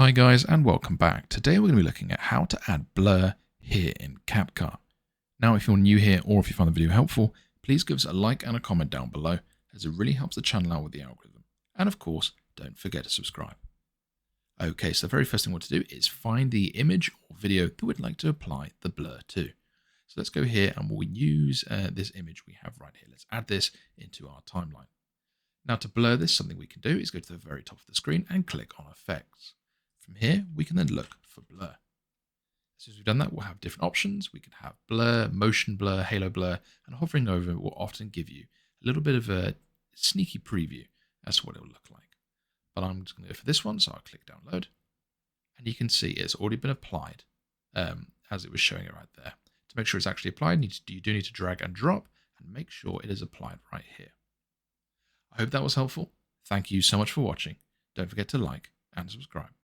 Hi guys and welcome back. Today we're going to be looking at how to add blur here in CapCut. Now if you're new here or if you find the video helpful, please give us a like and a comment down below as it really helps the channel out with the algorithm. And of course, don't forget to subscribe. Okay, so the very first thing we want to do is find the image or video that we'd like to apply the blur to. So let's go here and we'll use this image we have right here. Let's add this into our timeline. Now to blur this, something we can do is go to the very top of the screen and click on Effects. From here, we can then look for blur. As soon as we've done that, we'll have different options. We can have blur, motion blur, halo blur, and hovering over it will often give you a little bit of a sneaky preview as to what it will look like. But I'm just going to go for this one, so I'll click download. And you can see it's already been applied as it was showing it right there. To make sure it's actually applied, you do need to drag and drop and make sure it is applied right here. I hope that was helpful. Thank you so much for watching. Don't forget to like and subscribe.